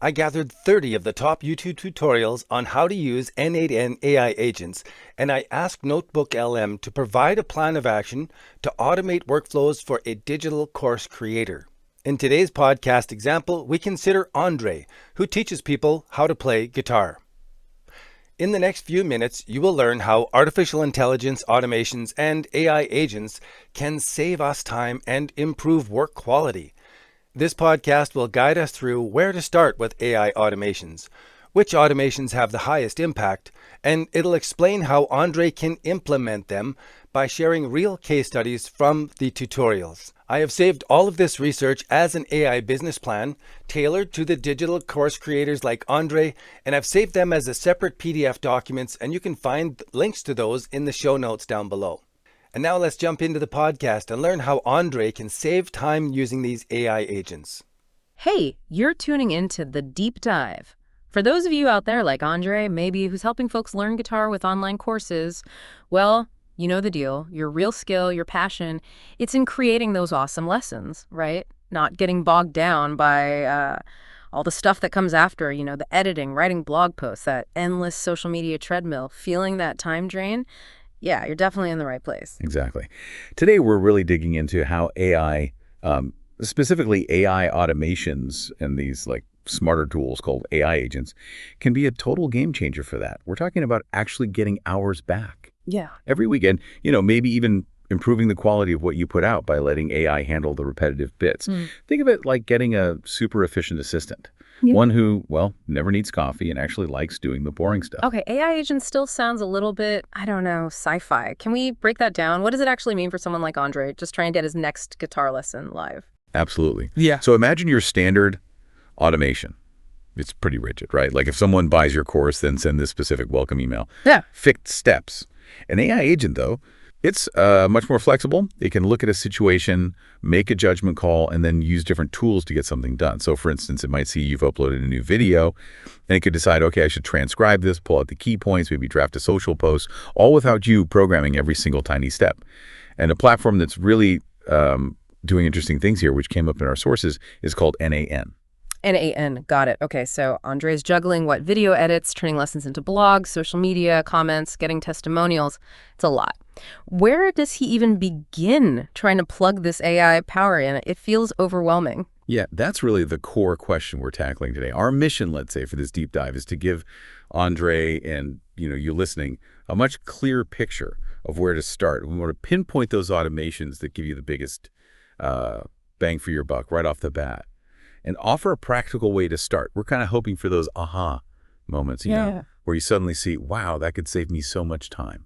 I gathered 30 of the top YouTube tutorials on how to use N8N AI agents, and I asked Notebook LM to provide a plan of action to automate workflows for a digital course creator. In today's podcast example, we consider Andre, who teaches people how to play guitar. In the next few minutes, you will learn how artificial intelligence automations and AI agents can save us time and improve work quality. This podcast will guide us through where to start with AI automations, which automations have the highest impact, and it'll explain how Andre can implement them by sharing real case studies from the tutorials. I have saved all of this research as an AI business plan tailored to the digital course creators like Andre, and I've saved them as a separate PDF documents, and you can find links to those in the show notes down below. And now let's jump into the podcast and learn how Andre can save time using these AI agents. Hey, you're tuning into The Deep Dive. For those of you out there like Andre, maybe who's helping folks learn guitar with online courses, well, you know the deal. Your real skill, your passion, it's in creating those awesome lessons, right? Not getting bogged down by all the stuff that comes after, the editing, writing blog posts, that endless social media treadmill, feeling that time drain. Yeah, you're definitely in the right place. Exactly. Today, we're really digging into how AI, specifically AI automations and these smarter tools called AI agents, can be a total game changer for that. We're talking about actually getting hours back. Yeah. Every weekend, maybe even improving the quality of what you put out by letting AI handle the repetitive bits. Think of it like getting a super efficient assistant. Yeah. One who, never needs coffee and actually likes doing the boring stuff. Okay, AI agent still sounds a little bit, sci-fi. Can we break that down? What does it actually mean for someone like Andre just trying to get his next guitar lesson live? Absolutely. Yeah. So imagine your standard automation. It's pretty rigid, right? Like if someone buys your course, then send this specific welcome email. Yeah. Fixed steps. An AI agent, though, it's much more flexible. It can look at a situation, make a judgment call, and then use different tools to get something done. So, for instance, it might see you've uploaded a new video, and it could decide, okay, I should transcribe this, pull out the key points, maybe draft a social post, all without you programming every single tiny step. And a platform that's really doing interesting things here, which came up in our sources, is called N8N. N8N, got it. Okay, so Andre's juggling video edits, turning lessons into blogs, social media, comments, getting testimonials. It's a lot. Where does he even begin trying to plug this AI power in? It feels overwhelming. Yeah, that's really the core question we're tackling today. Our mission, let's say, for this deep dive is to give Andre and you listening a much clearer picture of where to start. We want to pinpoint those automations that give you the biggest bang for your buck right off the bat, and offer a practical way to start. We're kind of hoping for those aha moments, where you suddenly see, wow, that could save me so much time.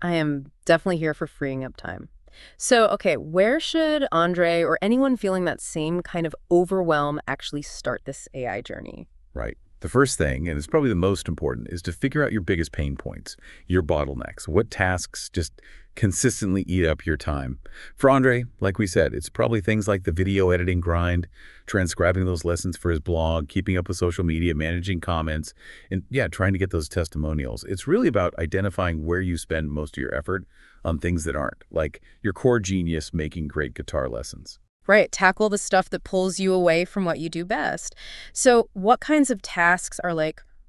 I am definitely here for freeing up time. So, okay, where should Andre or anyone feeling that same kind of overwhelm actually start this AI journey? Right. The first thing, and it's probably the most important, is to figure out your biggest pain points, your bottlenecks. What tasks just consistently eat up your time? For Andre, like we said, it's probably things like the video editing grind, transcribing those lessons for his blog, keeping up with social media, managing comments, and trying to get those testimonials. It's really about identifying where you spend most of your effort on things that aren't, like your core genius making great guitar lessons. Right, tackle the stuff that pulls you away from what you do best. So what kinds of tasks are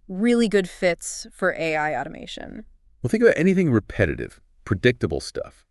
really good fits for AI automation? Well, think about anything repetitive, predictable stuff,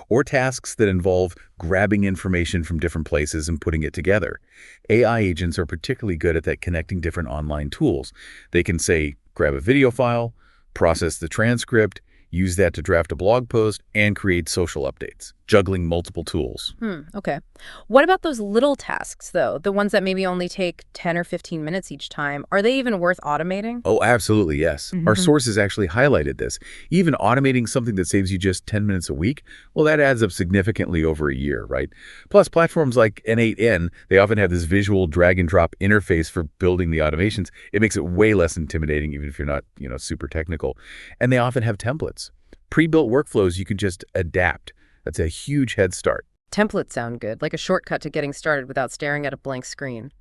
or tasks that involve grabbing information from different places and putting it together. AI agents are particularly good at that, connecting different online tools. They can, say, grab a video file, process the transcript, use that to draft a blog post, and create social updates, juggling multiple tools. Okay. What about those little tasks, though? The ones that maybe only take 10 or 15 minutes each time? Are they even worth automating? Oh, absolutely, yes. Our sources actually highlighted this. Even automating something that saves you just 10 minutes a week, well, that adds up significantly over a year, right? Plus, platforms like N8N, they often have this visual drag-and-drop interface for building the automations. It makes it way less intimidating, even if you're not, super technical. And they often have templates. Pre-built workflows you can just adapt. That's a huge head start. Templates sound good, like a shortcut to getting started without staring at a blank screen.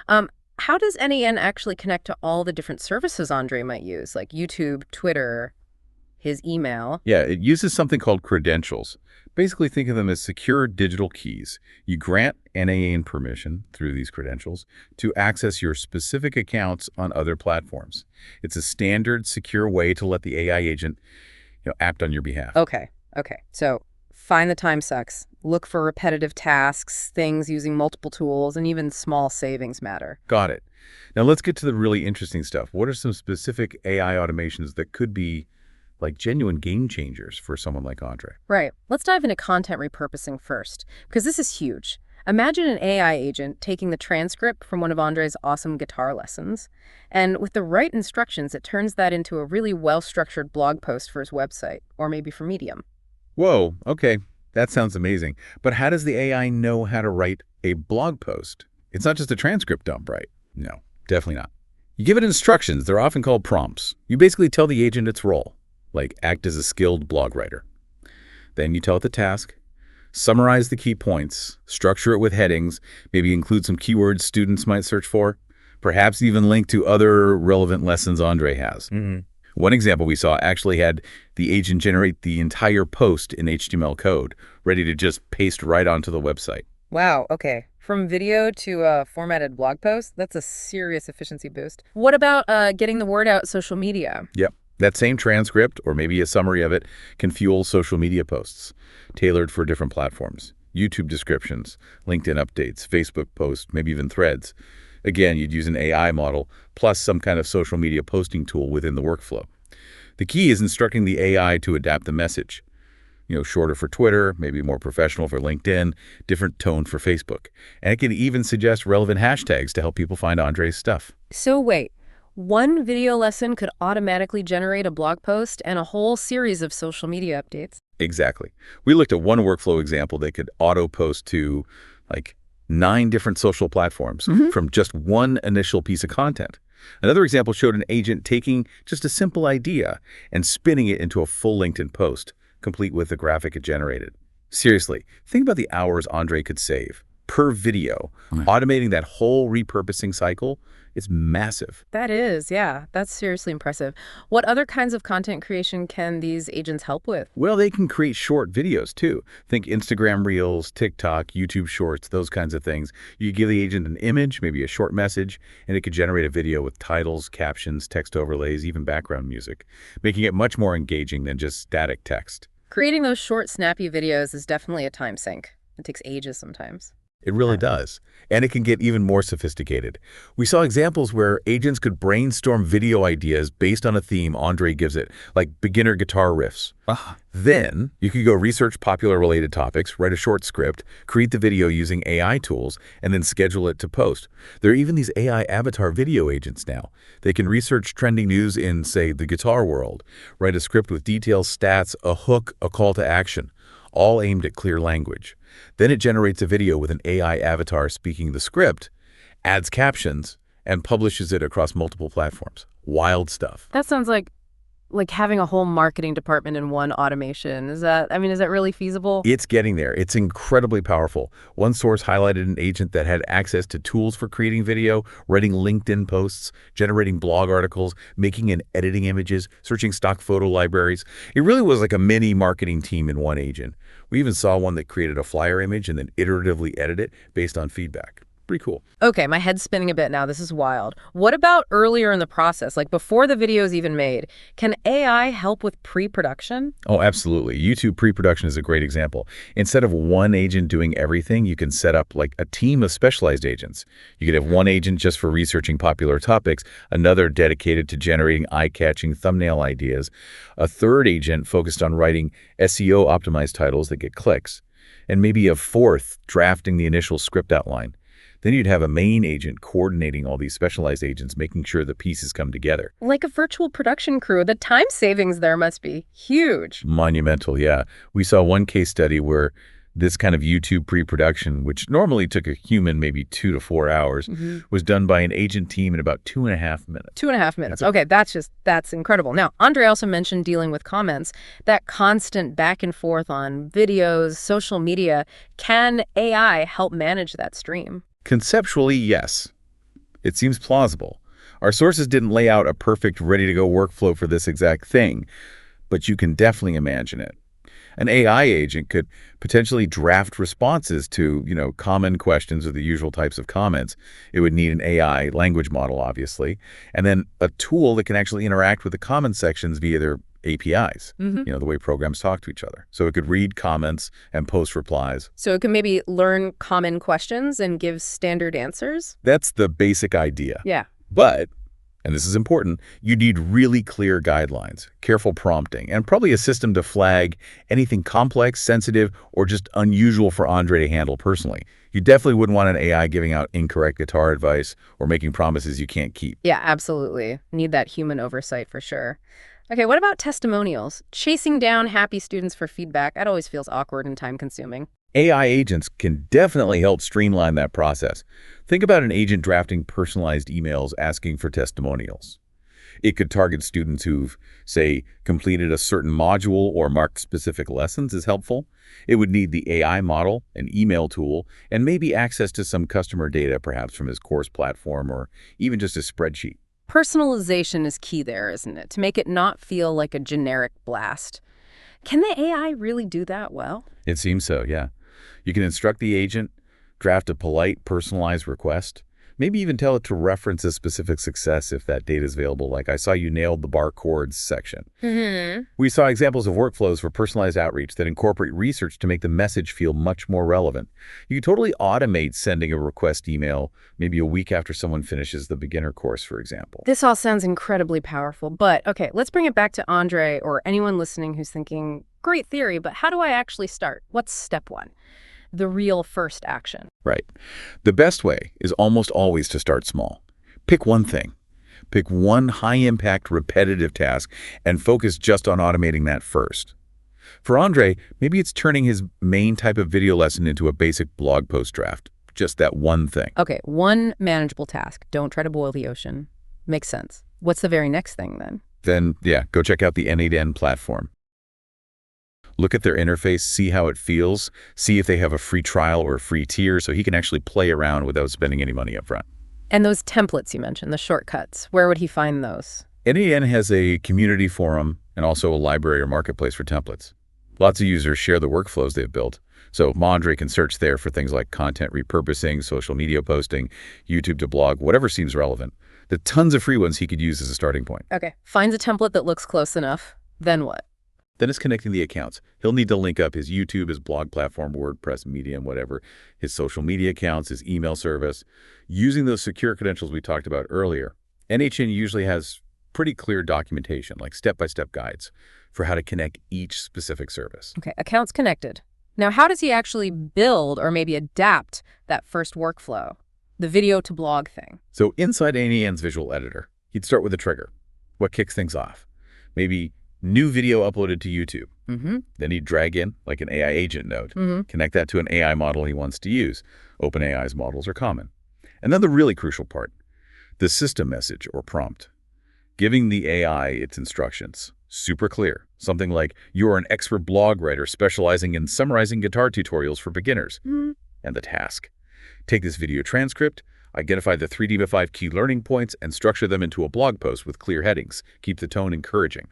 How does N8N actually connect to all the different services Andre might use, like YouTube, Twitter, his email. Yeah, it uses something called credentials. Basically, think of them as secure digital keys. You grant N8N permission through these credentials to access your specific accounts on other platforms. It's a standard, secure way to let the AI agent, act on your behalf. Okay. So find the time sucks. Look for repetitive tasks, things using multiple tools, and even small savings matter. Got it. Now let's get to the really interesting stuff. What are some specific AI automations that could be like genuine game changers for someone like Andre? Right. Let's dive into content repurposing first, because this is huge. Imagine an AI agent taking the transcript from one of Andre's awesome guitar lessons, and with the right instructions, it turns that into a really well-structured blog post for his website, or maybe for Medium. Whoa, okay. That sounds amazing. But how does the AI know how to write a blog post? It's not just a transcript dump, right? No, definitely not. You give it instructions. They're often called prompts. You basically tell the agent its role, like act as a skilled blog writer. Then you tell it the task, summarize the key points, structure it with headings, maybe include some keywords students might search for, perhaps even link to other relevant lessons Andre has. One example we saw actually had the agent generate the entire post in HTML code, ready to just paste right onto the website. Wow, okay. From video to a formatted blog post, that's a serious efficiency boost. What about getting the word out social media? Yep. That same transcript, or maybe a summary of it, can fuel social media posts, tailored for different platforms. YouTube descriptions, LinkedIn updates, Facebook posts, maybe even threads. Again, you'd use an AI model plus some kind of social media posting tool within the workflow. The key is instructing the AI to adapt the message. Shorter for Twitter, maybe more professional for LinkedIn, different tone for Facebook. And it can even suggest relevant hashtags to help people find Andre's stuff. So wait, one video lesson could automatically generate a blog post and a whole series of social media updates? Exactly. We looked at one workflow example that could auto-post to, 9 different social platforms from just one initial piece of content. Another example showed an agent taking just a simple idea and spinning it into a full LinkedIn post, complete with the graphic it generated. Seriously, think about the hours Andre could save per video. Automating that whole repurposing cycle is massive. That is, yeah. That's seriously impressive. What other kinds of content creation can these agents help with? Well, they can create short videos too. Think Instagram Reels, TikTok, YouTube Shorts, those kinds of things. You give the agent an image, maybe a short message, and it could generate a video with titles, captions, text overlays, even background music, making it much more engaging than just static text. Creating those short, snappy videos is definitely a time sink. It takes ages sometimes. It really does. And it can get even more sophisticated. We saw examples where agents could brainstorm video ideas based on a theme Andre gives it, like beginner guitar riffs. Then you could go research popular related topics, write a short script, create the video using AI tools, and then schedule it to post. There are even these AI avatar video agents now. They can research trending news in, say, the guitar world, write a script with details, stats, a hook, a call to action, all aimed at clear language. Then it generates a video with an AI avatar speaking the script, adds captions, and publishes it across multiple platforms. Wild stuff. That sounds like having a whole marketing department in one automation. Is that really feasible? It's getting there. It's incredibly powerful. One source highlighted an agent that had access to tools for creating video, writing LinkedIn posts, generating blog articles, making and editing images, searching stock photo libraries. It really was like a mini marketing team in one agent. We even saw one that created a flyer image and then iteratively edited it based on feedback. Pretty cool. Okay, my head's spinning a bit now. This is wild. What about earlier in the process, like before the video is even made? Can AI help with pre-production? Oh, absolutely. YouTube pre-production is a great example. Instead of one agent doing everything, you can set up like a team of specialized agents. You could have one agent just for researching popular topics, another dedicated to generating eye-catching thumbnail ideas, a third agent focused on writing SEO-optimized titles that get clicks, and maybe a fourth drafting the initial script outline. Then you'd have a main agent coordinating all these specialized agents, making sure the pieces come together. Like a virtual production crew. The time savings there must be huge. Monumental, yeah. We saw one case study where this kind of YouTube pre-production, which normally took a human maybe 2 to 4 hours, was done by an agent team in about 2.5 minutes. 2.5 minutes. Okay, that's incredible. Now, Andre also mentioned dealing with comments, that constant back and forth on videos, social media. Can AI help manage that stream? Conceptually, yes. It seems plausible. Our sources didn't lay out a perfect, ready-to-go workflow for this exact thing, but you can definitely imagine it. An AI agent could potentially draft responses to, common questions or the usual types of comments. It would need an AI language model, obviously, and then a tool that can actually interact with the comment sections via their APIs, the way programs talk to each other. So it could read comments and post replies. So it can maybe learn common questions and give standard answers? That's the basic idea. Yeah. But, and this is important, you need really clear guidelines, careful prompting, and probably a system to flag anything complex, sensitive, or just unusual for Andre to handle personally. You definitely wouldn't want an AI giving out incorrect guitar advice or making promises you can't keep. Yeah, absolutely. Need that human oversight for sure. Okay, what about testimonials? Chasing down happy students for feedback, that always feels awkward and time-consuming. AI agents can definitely help streamline that process. Think about an agent drafting personalized emails asking for testimonials. It could target students who've, say, completed a certain module or marked specific lessons as helpful. It would need the AI model, an email tool, and maybe access to some customer data, perhaps from his course platform or even just a spreadsheet. Personalization is key there, isn't it? To make it not feel like a generic blast. Can the AI really do that well? It seems so, yeah. You can instruct the agent, draft a polite, personalized request, maybe even tell it to reference a specific success if that data is available, like I saw you nailed the bar chords section. We saw examples of workflows for personalized outreach that incorporate research to make the message feel much more relevant. You can totally automate sending a request email maybe a week after someone finishes the beginner course, for example. This all sounds incredibly powerful, but okay, let's bring it back to Andre or anyone listening who's thinking, great theory, but how do I actually start? What's step one? The real first action. Right. The best way is almost always to start small. Pick one thing. Pick one high-impact, repetitive task and focus just on automating that first. For Andre, maybe it's turning his main type of video lesson into a basic blog post draft. Just that one thing. Okay, one manageable task. Don't try to boil the ocean. Makes sense. What's the very next thing then? Then, go check out the N8N platform. Look at their interface, see how it feels, see if they have a free trial or a free tier so he can actually play around without spending any money up front. And those templates you mentioned, the shortcuts, where would he find those? N8N has a community forum and also a library or marketplace for templates. Lots of users share the workflows they've built. So Andre can search there for things like content repurposing, social media posting, YouTube to blog, whatever seems relevant. There are tons of free ones he could use as a starting point. Okay, finds a template that looks close enough. Then what? Then it's connecting the accounts. He'll need to link up his YouTube, his blog platform, WordPress, Medium, whatever, his social media accounts, his email service. Using those secure credentials we talked about earlier, N8N usually has pretty clear documentation, like step-by-step guides for how to connect each specific service. Okay, accounts connected. Now, how does he actually build or maybe adapt that first workflow, the video to blog thing? So inside N8N's visual editor, he'd start with a trigger. What kicks things off? Maybe new video uploaded to YouTube. Then he'd drag in like an AI agent node, connect that to an AI model he wants to use. OpenAI's models are common. And then the really crucial part, the system message or prompt. Giving the AI its instructions. Super clear. Something like, you're an expert blog writer specializing in summarizing guitar tutorials for beginners. And the task. Take this video transcript, identify the 3 to 5 key learning points, and structure them into a blog post with clear headings. Keep the tone encouraging.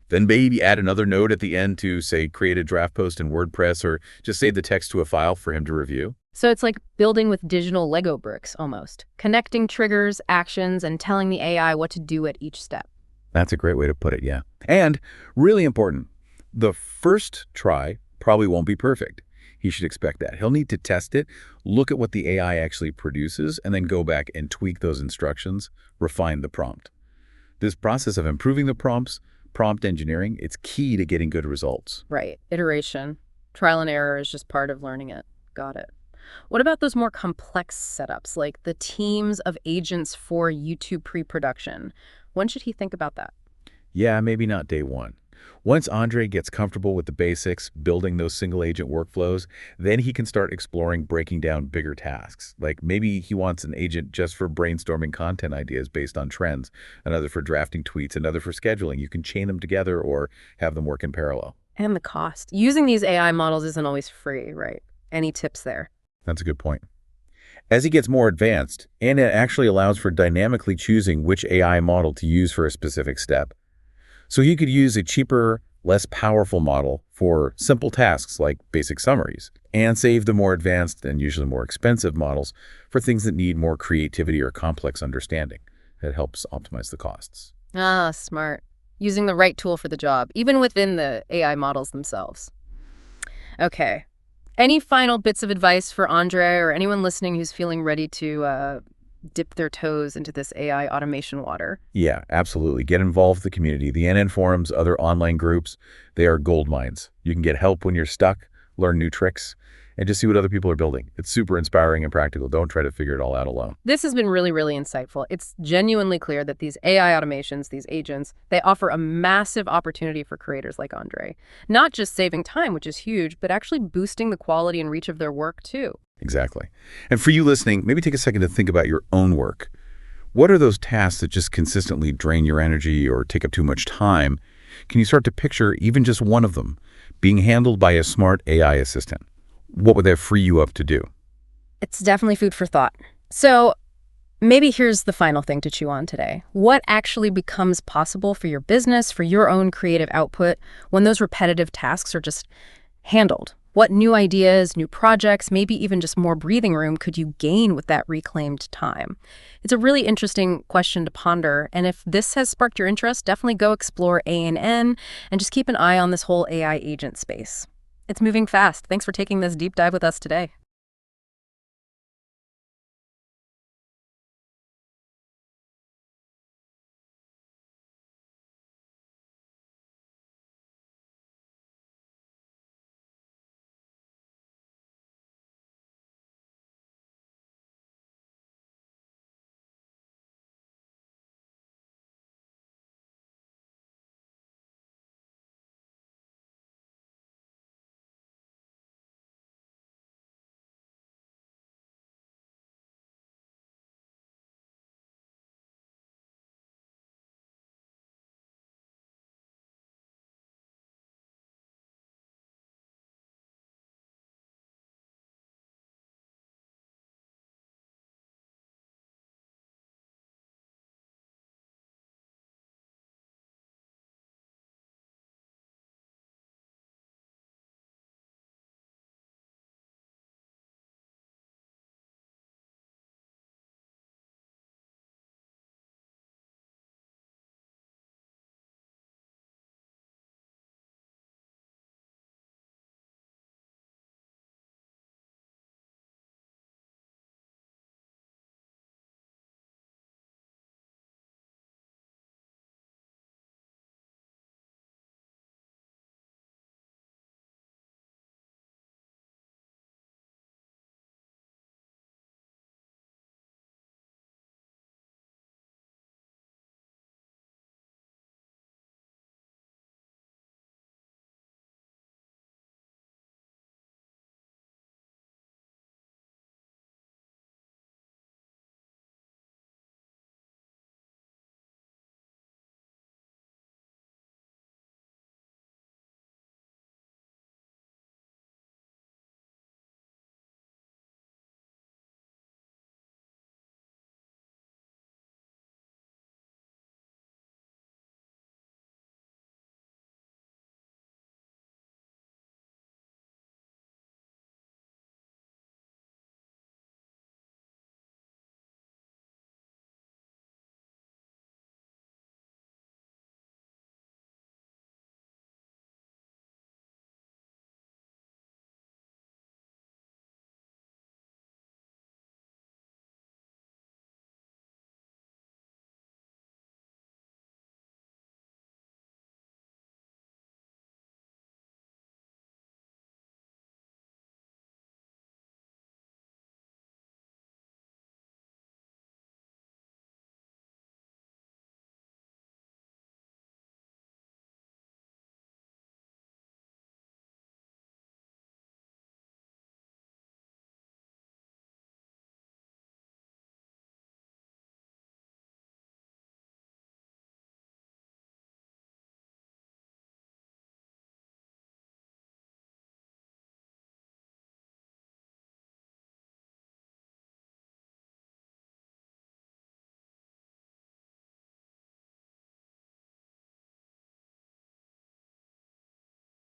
Then maybe add another node at the end to, say, create a draft post in WordPress or just save the text to a file for him to review. So it's like building with digital Lego bricks, almost. Connecting triggers, actions, and telling the AI what to do at each step. That's a great way to put it, yeah. And really important, the first try probably won't be perfect. He should expect that. He'll need to test it, look at what the AI actually produces, and then go back and tweak those instructions, refine the prompt. This process of improving the prompts, prompt engineering, it's key to getting good results. Right. Iteration. Trial and error is just part of learning it. Got it. What about those more complex setups, like the teams of agents for YouTube pre-production? When should he think about that? Yeah, maybe not day one. Once Andre gets comfortable with the basics, building those single-agent workflows, then he can start exploring breaking down bigger tasks. Like maybe he wants an agent just for brainstorming content ideas based on trends, another for drafting tweets, another for scheduling. You can chain them together or have them work in parallel. And the cost. Using these AI models isn't always free, right? Any tips there? That's a good point. As he gets more advanced, N8N actually allows for dynamically choosing which AI model to use for a specific step. So you could use a cheaper, less powerful model for simple tasks like basic summaries, and save the more advanced and usually more expensive models for things that need more creativity or complex understanding. That helps optimize the costs. Ah, smart. Using the right tool for the job, even within the AI models themselves. Okay. Any final bits of advice for Andre or anyone listening who's feeling ready to dip their toes into this AI automation water? Yeah, absolutely. Get involved with the community. The NN forums, other online groups, they are gold mines. You can get help when you're stuck, learn new tricks, and just see what other people are building. It's super inspiring and practical. Don't try to figure it all out alone. This has been really, really insightful. It's genuinely clear that these AI automations, these agents, they offer a massive opportunity for creators like Andre. Not just saving time, which is huge, but actually boosting the quality and reach of their work, too. Exactly. And for you listening, maybe take a second to think about your own work. What are those tasks that just consistently drain your energy or take up too much time? Can you start to picture even just one of them being handled by a smart AI assistant? What would that free you up to do? It's definitely food for thought. So maybe here's the final thing to chew on today. What actually becomes possible for your business, for your own creative output, when those repetitive tasks are just handled? What new ideas, new projects, maybe even just more breathing room could you gain with that reclaimed time? It's a really interesting question to ponder, and if this has sparked your interest, definitely go explore A&N and just keep an eye on this whole AI agent space. It's moving fast. Thanks for taking this deep dive with us today.